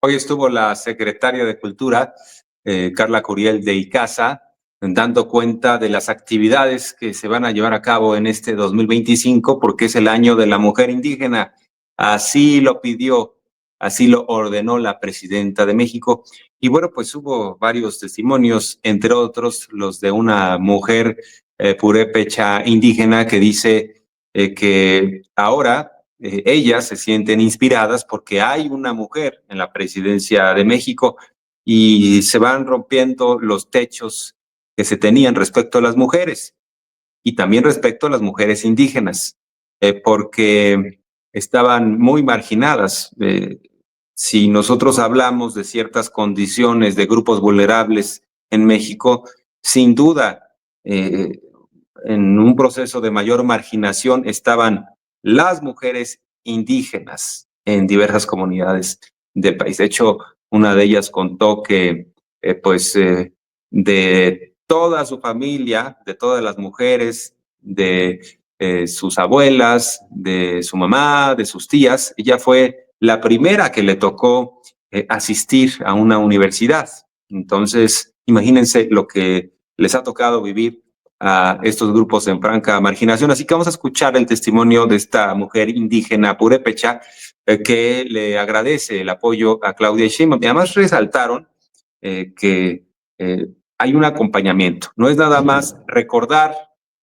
Hoy estuvo la secretaria de Cultura, Carla Curiel de Icaza, dando cuenta de las actividades que se van a llevar a cabo en este 2025, porque es el año de la mujer indígena. Así lo pidió, así lo ordenó la presidenta de México. Y bueno, pues hubo varios testimonios, entre otros los de una mujer purépecha indígena que dice que ahora ellas se sienten inspiradas porque hay una mujer en la presidencia de México y se van rompiendo los techos que se tenían respecto a las mujeres y también respecto a las mujeres indígenas, porque estaban muy marginadas. Si nosotros hablamos de ciertas condiciones de grupos vulnerables en México, sin duda, en un proceso de mayor marginación estaban las mujeres indígenas en diversas comunidades del país. De hecho, una de ellas contó que, de toda su familia, de todas las mujeres, de sus abuelas, de su mamá, de sus tías, ella fue la primera que le tocó asistir a una universidad. Entonces, imagínense lo que les ha tocado vivir a estos grupos en franca marginación. Así que vamos a escuchar el testimonio de esta mujer indígena purépecha que le agradece el apoyo a Claudia Sheinbaum. Y además resaltaron que hay un acompañamiento. No es nada más recordar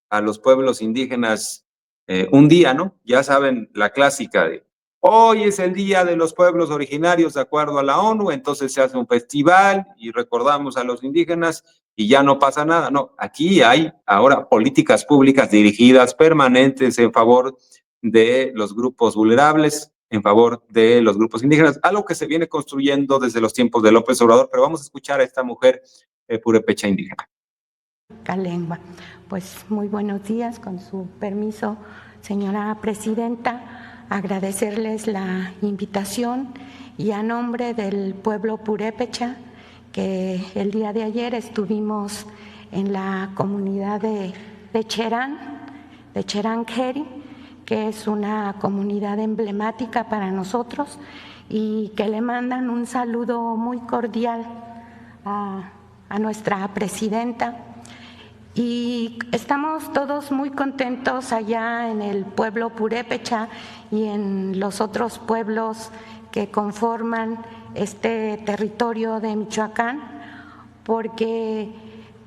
a los pueblos indígenas un día, ¿no? Ya saben la clásica de hoy es el Día de los Pueblos Originarios de acuerdo a la ONU, entonces se hace un festival y recordamos a los indígenas y ya no pasa nada. No, aquí hay ahora políticas públicas dirigidas permanentes en favor de los grupos vulnerables, en favor de los grupos indígenas, algo que se viene construyendo desde los tiempos de López Obrador, pero vamos a escuchar a esta mujer purépecha indígena. Lengua. Pues muy buenos días, con su permiso, señora presidenta, agradecerles la invitación y a nombre del pueblo purépecha que el día de ayer estuvimos en la comunidad de Cherán Kheri, que es una comunidad emblemática para nosotros y que le mandan un saludo muy cordial a nuestra presidenta. Y estamos todos muy contentos allá en el pueblo purépecha y en los otros pueblos que conforman este territorio de Michoacán, porque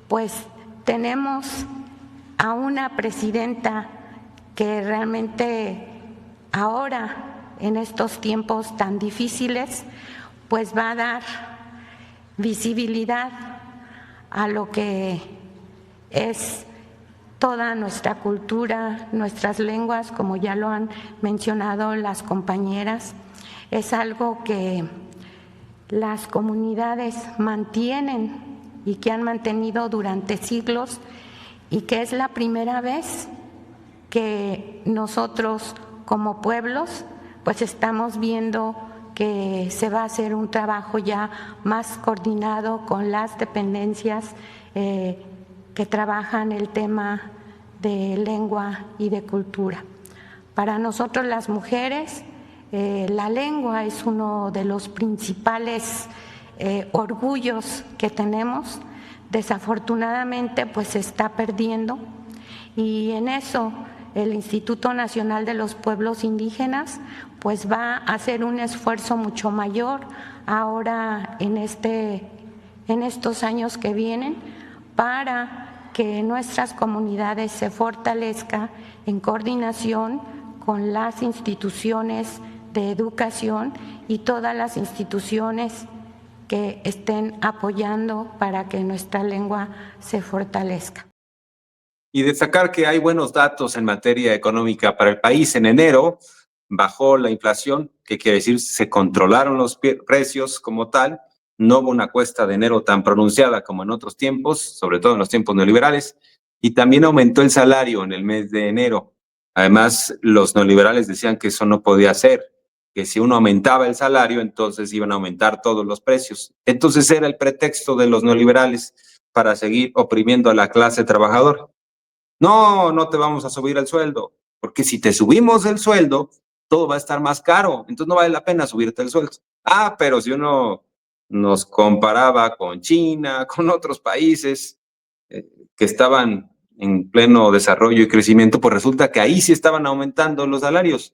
pues tenemos a una presidenta que realmente ahora, en estos tiempos tan difíciles, pues va a dar visibilidad a lo que es toda nuestra cultura, nuestras lenguas, como ya lo han mencionado las compañeras. Es algo que las comunidades mantienen y que han mantenido durante siglos y que es la primera vez que nosotros como pueblos pues estamos viendo que se va a hacer un trabajo ya más coordinado con las dependencias que trabajan el tema de lengua y de cultura. Para nosotros las mujeres, la lengua es uno de los principales orgullos que tenemos. Desafortunadamente, pues se está perdiendo y en eso el Instituto Nacional de los Pueblos Indígenas pues va a hacer un esfuerzo mucho mayor ahora en estos años que vienen para que nuestras comunidades se fortalezcan en coordinación con las instituciones de educación y todas las instituciones que estén apoyando para que nuestra lengua se fortalezca. Y destacar que hay buenos datos en materia económica para el país. En enero bajó la inflación, que quiere decir se controlaron los precios como tal. No hubo una cuesta de enero tan pronunciada como en otros tiempos, sobre todo en los tiempos neoliberales, y también aumentó el salario en el mes de enero. Además, los neoliberales decían que eso no podía ser, que si uno aumentaba el salario, entonces iban a aumentar todos los precios. Entonces era el pretexto de los neoliberales para seguir oprimiendo a la clase trabajadora. No, no te vamos a subir el sueldo, porque si te subimos el sueldo, todo va a estar más caro, entonces no vale la pena subirte el sueldo. Pero si uno nos comparaba con China, con otros países que estaban en pleno desarrollo y crecimiento, pues resulta que ahí sí estaban aumentando los salarios.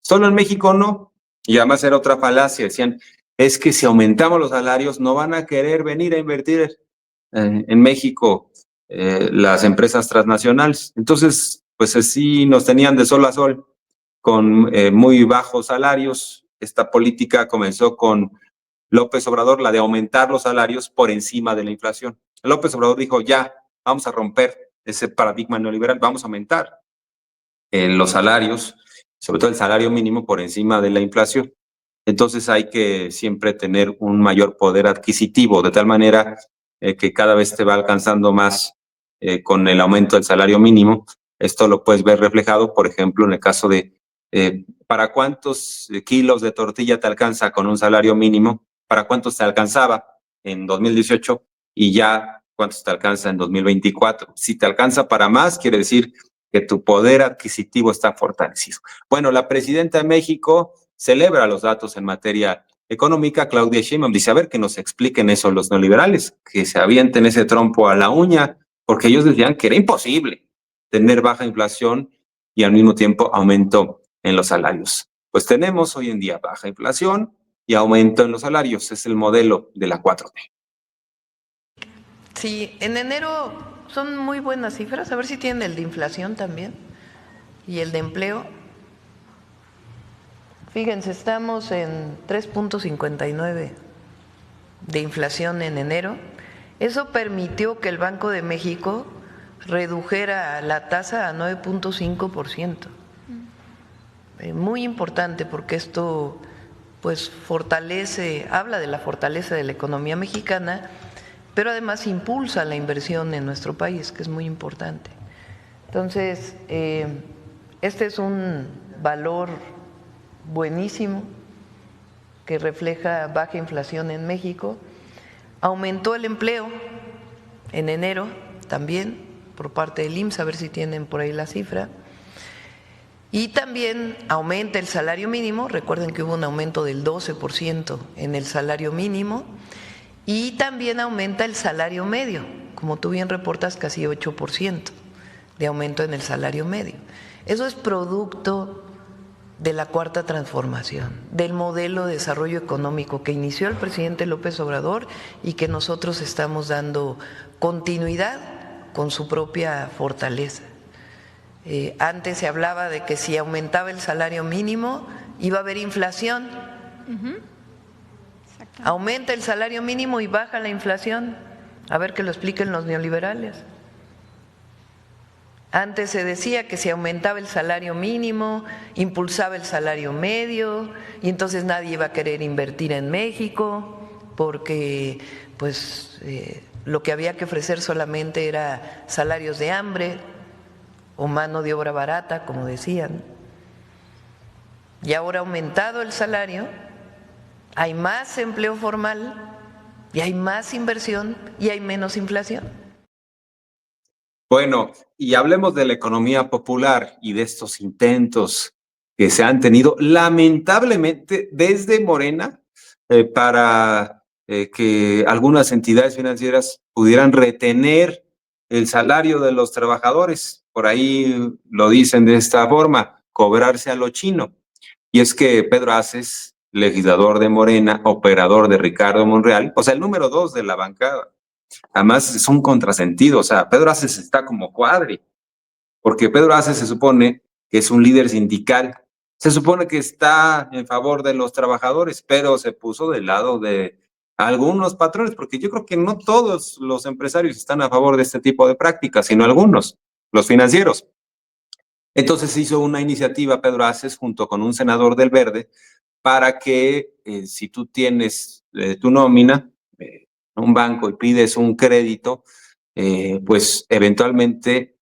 Solo en México no. Y además era otra falacia. Decían, es que si aumentamos los salarios no van a querer venir a invertir en México las empresas transnacionales. Entonces, pues así nos tenían de sol a sol con muy bajos salarios. Esta política comenzó con López Obrador, la de aumentar los salarios por encima de la inflación. López Obrador dijo, ya, vamos a romper ese paradigma neoliberal, vamos a aumentar los salarios, sobre todo el salario mínimo por encima de la inflación. Entonces hay que siempre tener un mayor poder adquisitivo, de tal manera que cada vez te va alcanzando más con el aumento del salario mínimo. Esto lo puedes ver reflejado, por ejemplo, en el caso de ¿para cuántos kilos de tortilla te alcanza con un salario mínimo? ¿Para cuántos te alcanzaba en 2018? Y ya cuántos te alcanza en 2024. Si te alcanza para más, quiere decir que tu poder adquisitivo está fortalecido. Bueno, la presidenta de México celebra los datos en materia económica. Claudia Sheinbaum dice, a ver, que nos expliquen eso los neoliberales, que se avienten ese trompo a la uña, porque ellos decían que era imposible tener baja inflación y al mismo tiempo aumento en los salarios. Pues tenemos hoy en día baja inflación y aumento en los salarios. Es el modelo de la 4T. Sí, en enero son muy buenas cifras. A ver si tienen el de inflación también y el de empleo. Fíjense, estamos en 3.59 de inflación en enero. Eso permitió que el Banco de México redujera la tasa a 9.5%. Muy importante porque esto pues fortalece, habla de la fortaleza de la economía mexicana, pero además impulsa la inversión en nuestro país, que es muy importante. Entonces, este es un valor buenísimo que refleja baja inflación en México. Aumentó el empleo en enero también por parte del IMSS, a ver si tienen por ahí la cifra. Y también aumenta el salario mínimo, recuerden que hubo un aumento del 12% en el salario mínimo, y también aumenta el salario medio, como tú bien reportas, casi 8% de aumento en el salario medio. Eso es producto de la Cuarta Transformación, del modelo de desarrollo económico que inició el presidente López Obrador y que nosotros estamos dando continuidad con su propia fortaleza. Antes se hablaba de que si aumentaba el salario mínimo iba a haber inflación. Aumenta el salario mínimo y baja la inflación. A ver que lo expliquen los neoliberales. Antes se decía que si aumentaba el salario mínimo, impulsaba el salario medio y entonces nadie iba a querer invertir en México porque pues lo que había que ofrecer solamente era salarios de hambre o mano de obra barata, como decían. Y ahora ha aumentado el salario, hay más empleo formal y hay más inversión y hay menos inflación. Bueno, y hablemos de la economía popular y de estos intentos que se han tenido lamentablemente desde Morena para que algunas entidades financieras pudieran retener el salario de los trabajadores. Por ahí lo dicen de esta forma, cobrarse a lo chino. Y es que Pedro Aces, legislador de Morena, operador de Ricardo Monreal, o sea, el número 2 de la bancada. Además, es un contrasentido. O sea, Pedro Aces está como cuadri, porque Pedro Aces se supone que es un líder sindical, se supone que está en favor de los trabajadores, pero se puso del lado de algunos patrones, porque yo creo que no todos los empresarios están a favor de este tipo de prácticas, sino algunos, los financieros. Entonces hizo una iniciativa Pedro Aces junto con un senador del Verde para que si tú tienes tu nómina, un banco y pides un crédito, pues eventualmente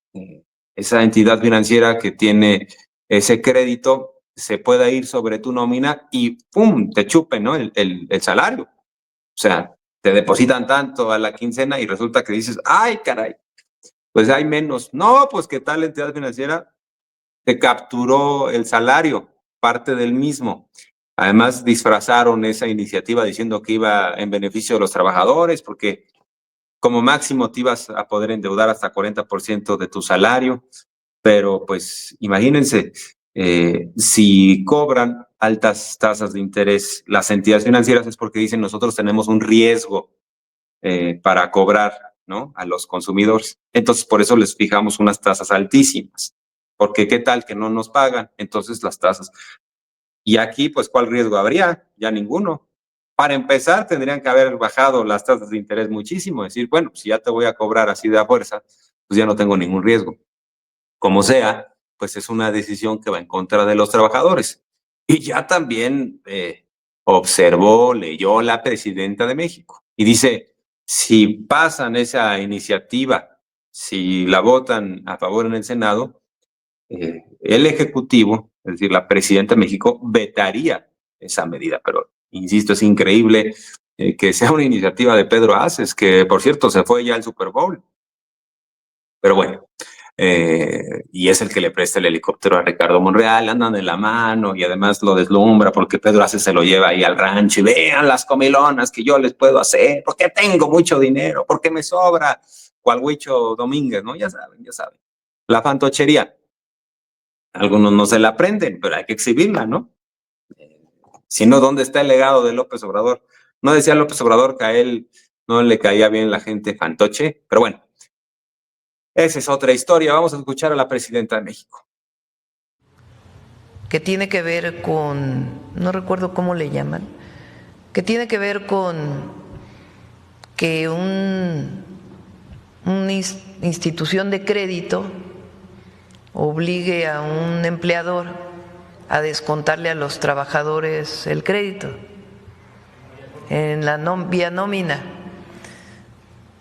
esa entidad financiera que tiene ese crédito se pueda ir sobre tu nómina y ¡pum! Te chupen, ¿no? el salario. O sea, te depositan tanto a la quincena y resulta que dices, ¡ay, caray! Pues hay menos. No, pues que tal entidad financiera te capturó el salario, parte del mismo. Además, disfrazaron esa iniciativa diciendo que iba en beneficio de los trabajadores, porque como máximo te ibas a poder endeudar hasta 40% de tu salario, pero pues imagínense, si cobran altas tasas de interés las entidades financieras es porque dicen nosotros tenemos un riesgo para cobrar, ¿no?, a los consumidores. Entonces, por eso les fijamos unas tasas altísimas, porque qué tal que no nos pagan, entonces las tasas. Y aquí, pues, ¿cuál riesgo habría? Ya ninguno. Para empezar, tendrían que haber bajado las tasas de interés muchísimo, decir, bueno, si ya te voy a cobrar así de a fuerza, pues ya no tengo ningún riesgo. Como sea, pues es una decisión que va en contra de los trabajadores. Y ya también observó, leyó la presidenta de México y dice, si pasan esa iniciativa, si la votan a favor en el Senado, el Ejecutivo, es decir, la presidenta de México, vetaría esa medida. Pero, insisto, es increíble que sea una iniciativa de Pedro Aces, que por cierto se fue ya al Super Bowl. Pero bueno, y es el que le presta el helicóptero a Ricardo Monreal, andan de la mano y además lo deslumbra porque Pedro Aces se lo lleva ahí al rancho y vean las comilonas que yo les puedo hacer, porque tengo mucho dinero, porque me sobra, cual Huicho Domínguez, ¿no? Ya saben, ya saben. La fantochería. Algunos no se la aprenden, pero hay que exhibirla, ¿no? Si no, ¿dónde está el legado de López Obrador? No decía López Obrador que a él no le caía bien la gente fantoche, pero bueno, esa es otra historia. Vamos a escuchar a la presidenta de México. Que tiene que ver con, no recuerdo cómo le llaman, que tiene que ver con que una institución de crédito obligue a un empleador a descontarle a los trabajadores el crédito en la vía nómina.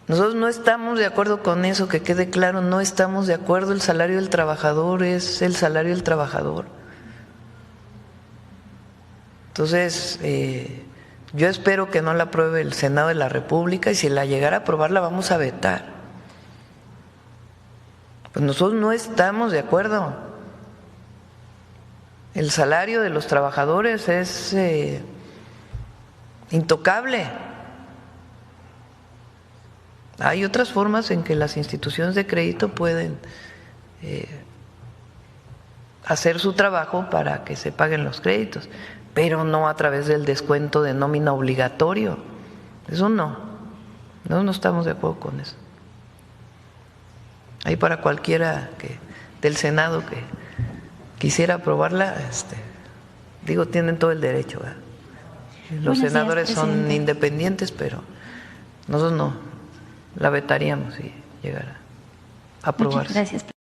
Nosotros no estamos de acuerdo con eso, que quede claro, no estamos de acuerdo. El salario del trabajador es el salario del trabajador. Entonces, yo espero que no la apruebe el Senado de la República y si la llegara a aprobar la vamos a vetar. Pues nosotros no estamos de acuerdo. El salario de los trabajadores es intocable. Hay otras formas en que las instituciones de crédito pueden hacer su trabajo para que se paguen los créditos, pero no a través del descuento de nómina obligatorio. Eso no estamos de acuerdo con eso. Ahí para cualquiera del Senado que quisiera aprobarla, tienen todo el derecho, ¿verdad? Los senadores son independientes, pero nosotros no, la vetaríamos si llegara a aprobarse. Muchas gracias,